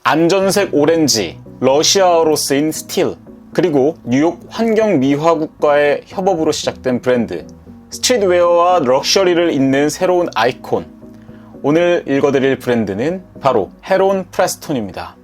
안전색 오렌지, 러시아어로 쓰인 스틸, 그리고 뉴욕 환경미화국과의 협업으로 시작된 브랜드, 스트릿웨어와 럭셔리를 잇는 새로운 아이콘. 오늘 읽어드릴 브랜드는 바로 헤론 프레스톤입니다.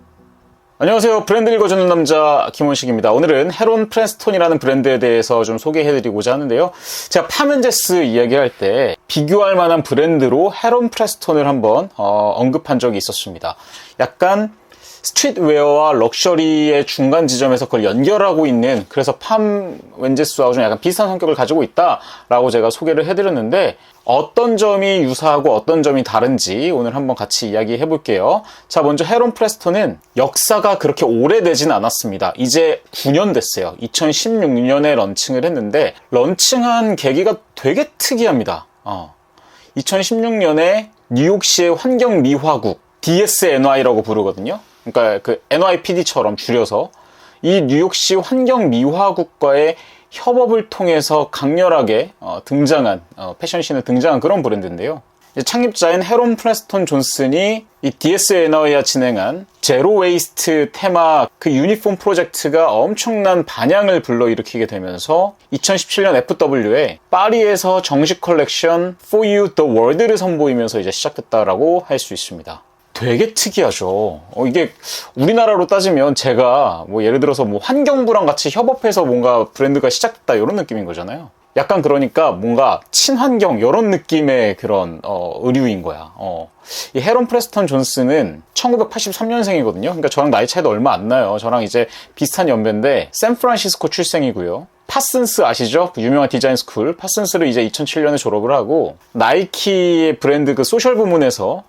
안녕하세요. 브랜드 읽어주는 남자 김원식입니다. 오늘은 헤론 프레스톤이라는 브랜드에 대해서 좀 소개해드리고자 하는데요. 제가 파면제스 이야기할 때 비교할 만한 브랜드로 헤론 프레스톤을 한번 언급한 적이 있었습니다. 약간 스트릿웨어와 럭셔리의 중간 지점에서 그걸 연결하고 있는, 그래서 파면제스하고 좀 약간 비슷한 성격을 가지고 있다라고 제가 소개를 해드렸는데, 어떤 점이 유사하고 어떤 점이 다른지 오늘 한번 같이 이야기해 볼게요. 자, 먼저 헤론 프레스톤은 역사가 그렇게 오래되진 않았습니다. 이제 9년 됐어요. 2016년에 런칭을 했는데, 런칭한 계기가 되게 특이합니다. 2016년에 뉴욕시의 환경미화국, DSNY라고 부르거든요. 그러니까 그 NYPD처럼 줄여서 이 뉴욕시 환경미화국과의 협업을 통해서 강렬하게 등장한, 패션씬에 등장한 그런 브랜드인데요. 창립자인 헤론 프레스톤 존슨이 이 DSNY와 진행한 제로 웨이스트 테마 그 유니폼 프로젝트가 엄청난 반향을 불러일으키게 되면서 2017년 FW에 파리에서 정식 컬렉션 For You The World를 선보이면서 이제 시작됐다라고 할 수 있습니다. 되게 특이하죠. 이게 우리나라로 따지면 제가 뭐 예를 들어서 뭐 환경부랑 같이 협업해서 뭔가 브랜드가 시작됐다 이런 느낌인 거잖아요. 약간 그러니까 뭔가 친환경 이런 느낌의 그런 의류인 거야. 이 헤론 프레스톤 존슨은 1983년생이거든요. 그러니까 저랑 나이 차이도 얼마 안 나요. 저랑 이제 비슷한 연배인데 샌프란시스코 출생이고요. 파슨스 아시죠? 그 유명한 디자인 스쿨 파슨스를 이제 2007년에 졸업을 하고 나이키의 브랜드 그 소셜 부문에서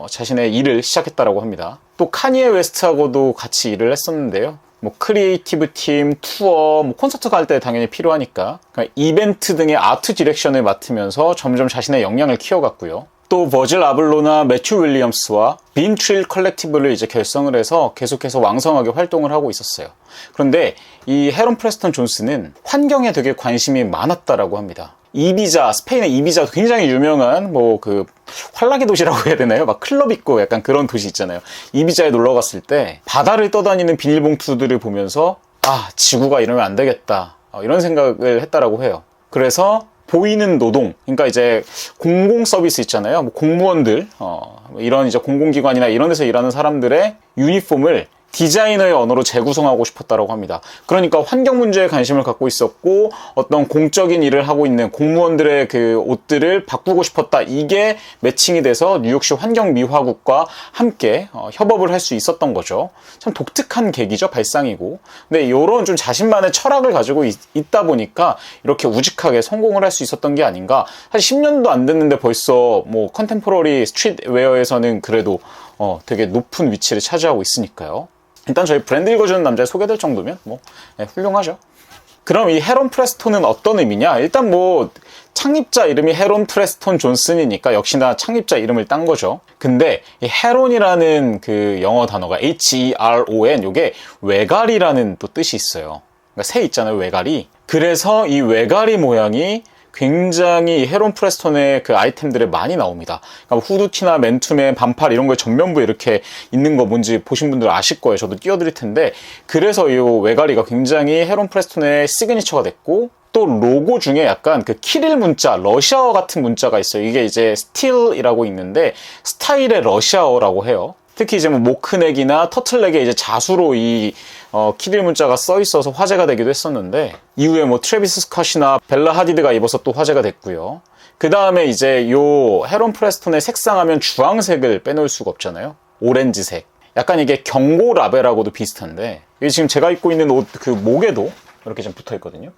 자신의 일을 시작했다라고 합니다. 또 카니에 웨스트하고도 같이 일을 했었는데요. 뭐 크리에이티브 팀, 투어, 뭐 콘서트 갈 때 당연히 필요하니까 그러니까 이벤트 등의 아트 디렉션을 맡으면서 점점 자신의 역량을 키워갔고요. 또 버질 아블로나 매튜 윌리엄스와 빈 트릴 컬렉티브를 이제 결성을 해서 계속해서 왕성하게 활동을 하고 있었어요. 그런데 이 헤론 프레스톤 존슨은 환경에 되게 관심이 많았다라고 합니다. 이비자, 스페인의 이비자 굉장히 유명한 뭐 그 환락의 도시라고 해야 되나요? 막 클럽 있고 약간 그런 도시 있잖아요. 이비자에 놀러 갔을 때 바다를 떠다니는 비닐봉투들을 보면서 지구가 이러면 안 되겠다. 이런 생각을 했다라고 해요. 그래서 보이는 노동, 그러니까 이제 공공 서비스 있잖아요. 뭐 공무원들, 이런 이제 공공기관이나 이런 데서 일하는 사람들의 유니폼을 디자이너의 언어로 재구성하고 싶었다고 합니다. 그러니까 환경 문제에 관심을 갖고 있었고 어떤 공적인 일을 하고 있는 공무원들의 그 옷들을 바꾸고 싶었다. 이게 매칭이 돼서 뉴욕시 환경미화국과 함께 협업을 할 수 있었던 거죠. 참 독특한 계기죠. 발상이고. 근데 이런 좀 자신만의 철학을 가지고 있다 보니까 이렇게 우직하게 성공을 할 수 있었던 게 아닌가. 사실 10년도 안 됐는데 벌써 뭐 컨템포러리 스트릿웨어에서는 그래도 되게 높은 위치를 차지하고 있으니까요. 일단 저희 브랜드 읽어주는 남자에 소개될 정도면 훌륭하죠. 그럼 이 헤론 프레스톤은 어떤 의미냐? 일단 뭐 창립자 이름이 헤론 프레스톤 존슨이니까 역시나 창립자 이름을 딴 거죠. 근데 이 헤론이라는 그 영어 단어가 H-E-R-O-N 요게 외가리라는 또 뜻이 있어요. 그러니까 새 있잖아요, 외가리. 그래서 이 외가리 모양이 굉장히 헤론 프레스톤의 그 아이템들에 많이 나옵니다. 그러니까 후드티나 맨투맨, 반팔 이런 거에 전면부에 이렇게 있는 거 뭔지 보신 분들 아실 거예요. 저도 띄워드릴 텐데 그래서 이 외가리가 굉장히 헤론 프레스톤의 시그니처가 됐고 또 로고 중에 약간 그 키릴 문자, 러시아어 같은 문자가 있어요. 이게 이제 스틸이라고 있는데 스타일의 러시아어라고 해요. 특히 이제 뭐 모크넥이나 터틀넥에 이제 자수로 이 키릴 문자가 써 있어서 화제가 되기도 했었는데 이후에 뭐 트래비스 스캇이나 벨라 하디드가 입어서 또 화제가 됐고요. 그 다음에 이제 요 헤론 프레스톤의 색상하면 주황색을 빼놓을 수가 없잖아요. 오렌지색. 약간 이게 경고 라벨하고도 비슷한데 이게 지금 제가 입고 있는 옷 그 목에도 이렇게 좀 붙어 있거든요.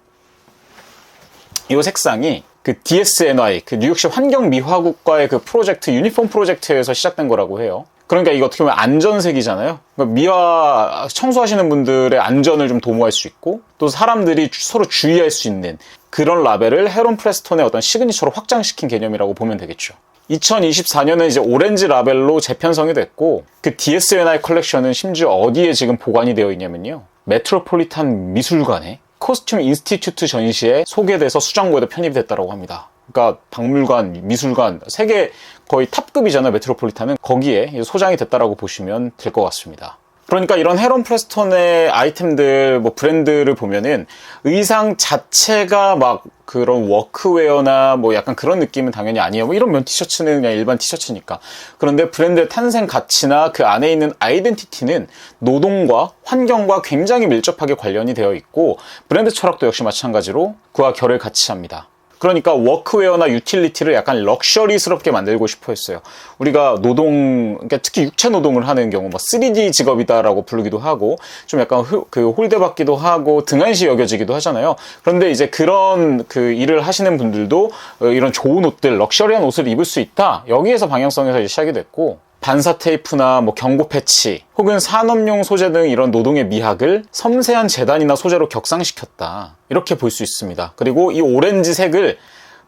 이 색상이 그 DSNY, 그 뉴욕시 환경미화국과의 그 프로젝트, 유니폼 프로젝트에서 시작된 거라고 해요. 그러니까 이거 어떻게 보면 안전색이잖아요. 그러니까 미화 청소하시는 분들의 안전을 좀 도모할 수 있고 또 사람들이 서로 주의할 수 있는 그런 라벨을 헤론 프레스톤의 어떤 시그니처로 확장시킨 개념이라고 보면 되겠죠. 2024년에 이제 오렌지 라벨로 재편성이 됐고 그 DSNY 컬렉션은 심지어 어디에 지금 보관이 되어 있냐면요. 메트로폴리탄 미술관에 코스튬 인스티튜트 전시에 소개돼서 수장고에도 편입이 됐다고 합니다. 그러니까 박물관, 미술관, 세계 거의 탑급이잖아요. 메트로폴리탄은. 거기에 소장이 됐다라고 보시면 될 것 같습니다. 그러니까 이런 헤론 프레스톤의 아이템들, 뭐 브랜드를 보면은 의상 자체가 막 그런 워크웨어나 뭐 약간 그런 느낌은 당연히 아니에요. 뭐 이런 면 티셔츠는 그냥 일반 티셔츠니까. 그런데 브랜드의 탄생 가치나 그 안에 있는 아이덴티티는 노동과 환경과 굉장히 밀접하게 관련이 되어 있고, 브랜드 철학도 역시 마찬가지로 그와 결을 같이 합니다. 그러니까 워크웨어나 유틸리티를 약간 럭셔리스럽게 만들고 싶어 했어요. 우리가 노동, 그러니까 특히 육체 노동을 하는 경우, 뭐 3D 직업이다라고 부르기도 하고, 좀 약간 그 홀대받기도 하고 등한시 여겨지기도 하잖아요. 그런데 이제 그런 그 일을 하시는 분들도 이런 좋은 옷들, 럭셔리한 옷을 입을 수 있다. 여기에서 방향성에서 이제 시작이 됐고, 반사 테이프나 뭐 경고 패치 혹은 산업용 소재 등 이런 노동의 미학을 섬세한 재단이나 소재로 격상시켰다, 이렇게 볼 수 있습니다. 그리고 이 오렌지색을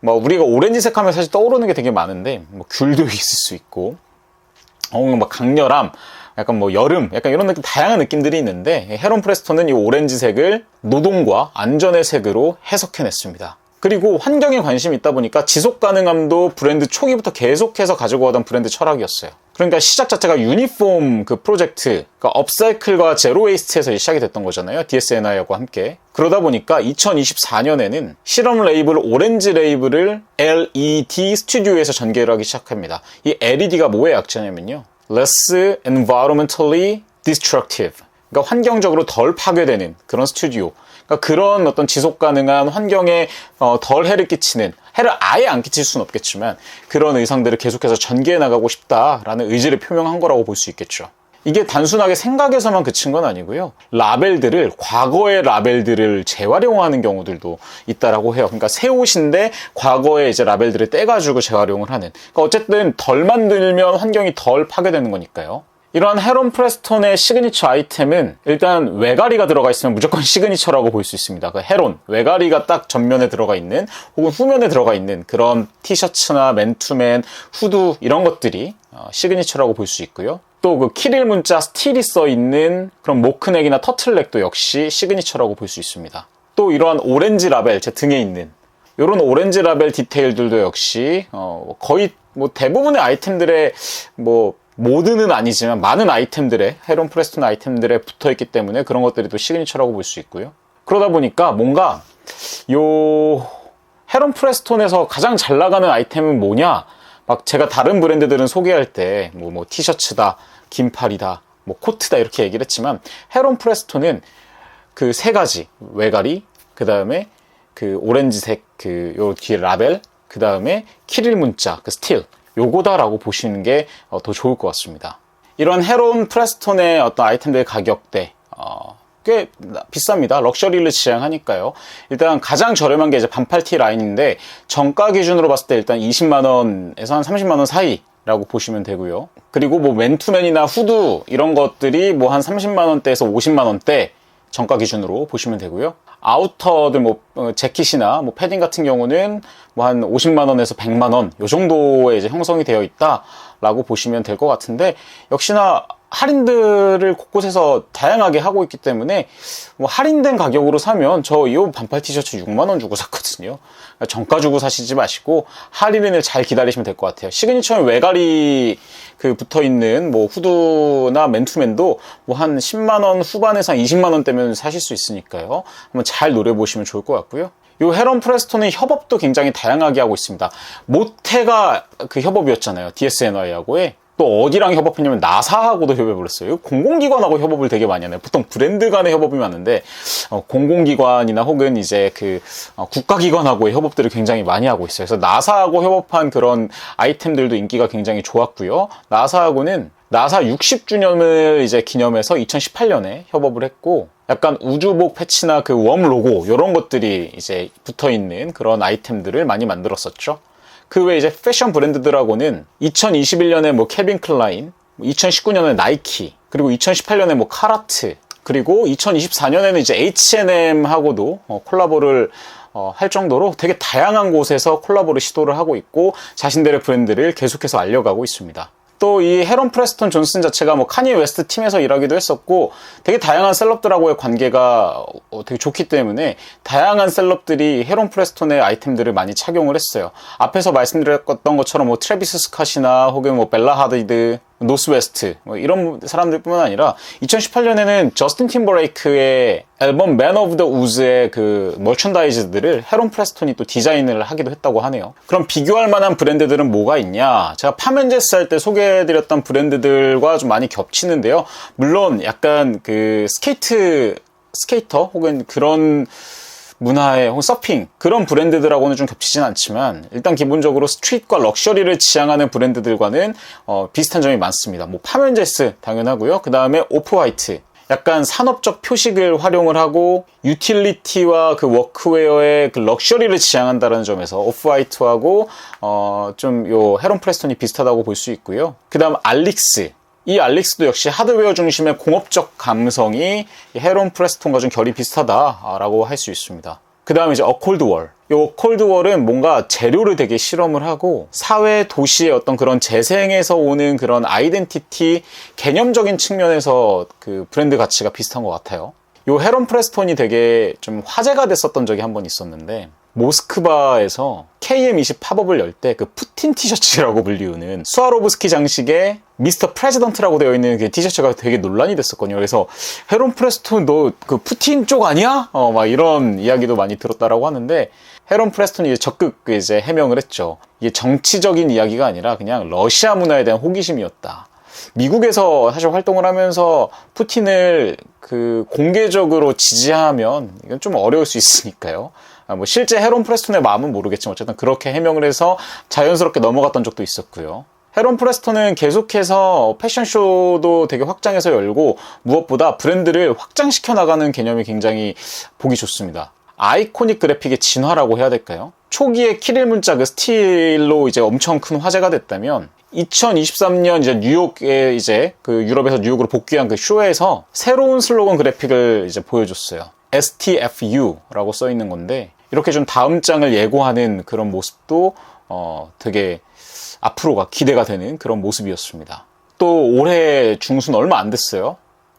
뭐 우리가 오렌지색 하면 사실 떠오르는 게 되게 많은데, 뭐 귤도 있을 수 있고 막 강렬함, 약간 뭐 여름, 약간 이런 느낌, 다양한 느낌들이 있는데, 헤론 프레스톤은 이 오렌지색을 노동과 안전의 색으로 해석해냈습니다. 그리고 환경에 관심이 있다 보니까 지속 가능함도 브랜드 초기부터 계속해서 가지고 가던 브랜드 철학이었어요. 그러니까 시작 자체가 유니폼 그 프로젝트, 그러니까 업사이클과 제로 웨이스트에서 시작이 됐던 거잖아요. DSNI하고 함께. 그러다 보니까 2024년에는 실험 레이블 오렌지 레이블을 LED 스튜디오에서 전개를 하기 시작합니다. 이 LED가 뭐의 약자냐면요, Less Environmentally Destructive, 그러니까 환경적으로 덜 파괴되는 그런 스튜디오. 그러니까 그런 어떤 지속 가능한 환경에 덜 해를 끼치는, 해를 아예 안 끼칠 수는 없겠지만 그런 의상들을 계속해서 전개해 나가고 싶다라는 의지를 표명한 거라고 볼 수 있겠죠. 이게 단순하게 생각에서만 그친 건 아니고요. 라벨들을, 과거의 라벨들을 재활용하는 경우들도 있다라고 해요. 그러니까 새 옷인데 과거의 이제 라벨들을 떼가지고 재활용을 하는. 그러니까 어쨌든 덜 만들면 환경이 덜 파괴되는 거니까요. 이러한 헤론 프레스톤의 시그니처 아이템은 일단 외가리가 들어가 있으면 무조건 시그니처라고 볼 수 있습니다. 그 헤론, 외가리가 딱 전면에 들어가 있는 혹은 후면에 들어가 있는 그런 티셔츠나 맨투맨, 후드 이런 것들이 시그니처라고 볼 수 있고요. 또 그 키릴 문자 스틸이 써 있는 그런 모크넥이나 터틀넥도 역시 시그니처라고 볼 수 있습니다. 또 이러한 오렌지 라벨, 제 등에 있는 이런 오렌지 라벨 디테일들도 역시 거의 뭐 대부분의 아이템들의 뭐 모드는 아니지만 많은 아이템들에, 헤론 프레스톤 아이템들에 붙어있기 때문에 그런 것들이 또 시그니처라고 볼 수 있고요. 그러다 보니까 뭔가 요 헤론 프레스톤에서 가장 잘 나가는 아이템은 뭐냐, 막 제가 다른 브랜드들은 소개할 때 뭐 티셔츠다, 긴팔이다, 뭐 코트다 이렇게 얘기를 했지만, 헤론 프레스톤은 그 세 가지, 외가리, 그 다음에 그 오렌지색 그 요 뒤에 라벨, 그 다음에 키릴 문자, 그 스틸, 요거다라고 보시는 게 더 좋을 것 같습니다. 이런 헤론 프레스톤의 어떤 아이템들의 가격대 꽤 비쌉니다. 럭셔리를 지향하니까요. 일단 가장 저렴한 게 이제 반팔티 라인인데, 정가 기준으로 봤을 때 일단 20만원에서 한 30만원 사이라고 보시면 되고요. 그리고 뭐 맨투맨이나 후드 이런 것들이 뭐 한 30만원대에서 50만원대 정가 기준으로 보시면 되고요. 아우터들 뭐 재킷이나 뭐 패딩 같은 경우는 뭐 한 50만원에서 100만원 요 정도에 이제 형성이 되어 있다라고 보시면 될 것 같은데, 역시나 할인들을 곳곳에서 다양하게 하고 있기 때문에 뭐 할인된 가격으로 사면 저 이 반팔 티셔츠 6만원 주고 샀거든요. 정가 주고 사시지 마시고 할인을 잘 기다리시면 될 것 같아요. 시그니처는 외가리 그 붙어있는 뭐 후드나 맨투맨도 뭐 한 10만원 후반에서 한 20만원대면 사실 수 있으니까요. 한번 잘 노려보시면 좋을 것 같고요. 이 헤론 프레스톤의 협업도 굉장히 다양하게 하고 있습니다. 모테가 그 협업이었잖아요. DSNY하고의. 또 어디랑 협업했냐면 나사하고도 협업을 했어요. 공공기관하고 협업을 되게 많이 하네요. 보통 브랜드 간의 협업이 많은데 공공기관이나 혹은 이제 그 국가기관하고의 협업들을 굉장히 많이 하고 있어요. 그래서 나사하고 협업한 그런 아이템들도 인기가 굉장히 좋았고요. 나사하고는 나사 60주년을 이제 기념해서 2018년에 협업을 했고, 약간 우주복 패치나 그 웜 로고 이런 것들이 이제 붙어있는 그런 아이템들을 많이 만들었었죠. 그 외에 이제 패션 브랜드들하고는 2021년에 뭐 케빈 클라인, 2019년에 나이키, 그리고 2018년에 뭐 카라트, 그리고 2024년에는 이제 H&M하고도 콜라보를 할 정도로 되게 다양한 곳에서 콜라보를 시도를 하고 있고, 자신들의 브랜드를 계속해서 알려가고 있습니다. 또 이 헤론 프레스톤 존슨 자체가 뭐 카니에 웨스트 팀에서 일하기도 했었고, 되게 다양한 셀럽들하고의 관계가 되게 좋기 때문에 다양한 셀럽들이 헤론 프레스톤의 아이템들을 많이 착용을 했어요. 앞에서 말씀드렸던 것처럼 뭐 트래비스 스캇이나 혹은 뭐 벨라 하디드, 노스웨스트 뭐 이런 사람들뿐만 아니라 2018년에는 저스틴 팀버레이크의 앨범 Man of the Woods의 그 머천다이즈들을 헤론 프레스톤이 또 디자인을 하기도 했다고 하네요. 그럼 비교할 만한 브랜드들은 뭐가 있냐? 제가 파멘제스 할 때 소개해드렸던 브랜드들과 좀 많이 겹치는데요. 물론 약간 그 스케이터 혹은 그런 문화의 혹은 서핑 그런 브랜드들하고는 좀 겹치진 않지만 일단 기본적으로 스트릿과 럭셔리를 지향하는 브랜드들과는 비슷한 점이 많습니다. 뭐 파멘제스 당연하고요. 그 다음에 오프화이트 약간 산업적 표식을 활용을 하고 유틸리티와 그 워크웨어의 그 럭셔리를 지향한다는 점에서 오프화이트하고 좀 요 헤론 프레스톤이 비슷하다고 볼 수 있고요. 그 다음 알릭스 이 알릭스도 역시 하드웨어 중심의 공업적 감성이 헤론 프레스톤과 좀 결이 비슷하다라고 할 수 있습니다. 그 다음에 이제 어콜드월. 이 어콜드월은 뭔가 재료를 되게 실험을 하고 사회 도시의 어떤 그런 재생에서 오는 그런 아이덴티티 개념적인 측면에서 그 브랜드 가치가 비슷한 것 같아요. 이 헤론 프레스톤이 되게 좀 화제가 됐었던 적이 한 번 있었는데 모스크바에서 KM20 팝업을 열 때 그 푸틴 티셔츠라고 불리우는 스와로브스키 장식의 미스터 프레지던트라고 되어 있는 그 티셔츠가 되게 논란이 됐었거든요. 그래서 헤론 프레스톤 너 그 푸틴 쪽 아니야? 막 이런 이야기도 많이 들었다라고 하는데 헤론 프레스톤이 이제 적극 이제 해명을 했죠. 이게 정치적인 이야기가 아니라 그냥 러시아 문화에 대한 호기심이었다. 미국에서 사실 활동을 하면서 푸틴을 그 공개적으로 지지하면 이건 좀 어려울 수 있으니까요. 뭐 실제 헤론 프레스톤의 마음은 모르겠지만 어쨌든 그렇게 해명을 해서 자연스럽게 넘어갔던 적도 있었고요. 헤론 프레스톤은 계속해서 패션쇼도 되게 확장해서 열고 무엇보다 브랜드를 확장시켜 나가는 개념이 굉장히 보기 좋습니다. 아이코닉 그래픽의 진화라고 해야 될까요? 초기에 키릴 문자 그 스틸로 이제 엄청 큰 화제가 됐다면 2023년 이제 뉴욕에 이제 그 유럽에서 뉴욕으로 복귀한 그 쇼에서 새로운 슬로건 그래픽을 이제 보여줬어요. STFU라고 써 있는 건데 이렇게 좀 다음 장을 예고하는 그런 모습도 되게 앞으로가 기대가 되는 그런 모습이었습니다. 또 올해 중순 얼마 안 됐어요.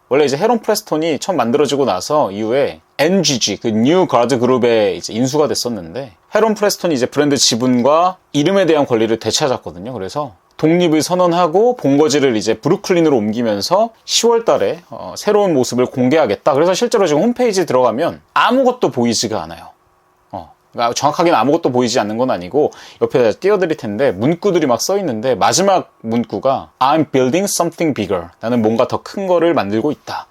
원래 이제 헤론 프레스톤이 처음 만들어지고 나서 이후에 NGG 그 뉴 가드 그룹에 이제 인수가 됐었는데 헤론 프레스톤이 이제 브랜드 지분과 이름에 대한 권리를 되찾았거든요. 그래서 독립을 선언하고 본거지를 이제 브루클린으로 옮기면서 10월 달에 새로운 모습을 공개하겠다. 그래서 실제로 지금 홈페이지 들어가면 아무것도 보이지가 않아요. 그러니까 정확하게는 아무것도 보이지 않는 건 아니고 옆에 띄워드릴 텐데 문구들이 막 써 있는데 마지막 문구가 I'm building something bigger. 나는 뭔가 더 큰 거를 만들고 있다.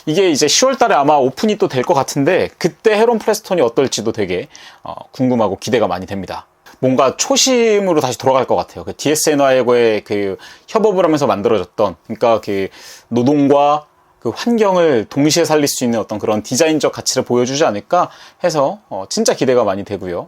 이게 이제 10월 달에 아마 오픈이 또 될 것 같은데 그때 헤론 프레스톤이 어떨지도 되게 궁금하고 기대가 많이 됩니다. 뭔가 초심으로 다시 돌아갈 것 같아요. 그 DSNY과의 그 협업을 하면서 만들어졌던 그러니까 그 노동과 그 환경을 동시에 살릴 수 있는 어떤 그런 디자인적 가치를 보여주지 않을까 해서 진짜 기대가 많이 되고요.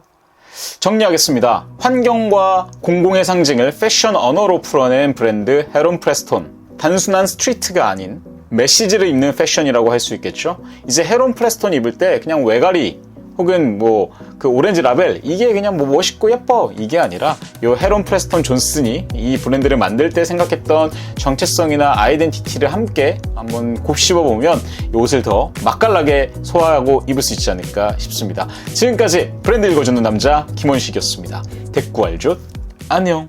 정리하겠습니다. 환경과 공공의 상징을 패션 언어로 풀어낸 브랜드 헤론 프레스톤. 단순한 스트리트가 아닌 메시지를 입는 패션이라고 할 수 있겠죠. 이제 헤론 프레스톤 입을 때 그냥 외가리 혹은 뭐 그 오렌지 라벨 이게 그냥 뭐 멋있고 예뻐 이게 아니라 요 헤론 프레스톤 존슨이 이 브랜드를 만들 때 생각했던 정체성이나 아이덴티티를 함께 한번 곱씹어 보면 이 옷을 더 맛깔나게 소화하고 입을 수 있지 않을까 싶습니다. 지금까지 브랜드 읽어주는 남자 김원식이었습니다. 대꾸알족 안녕.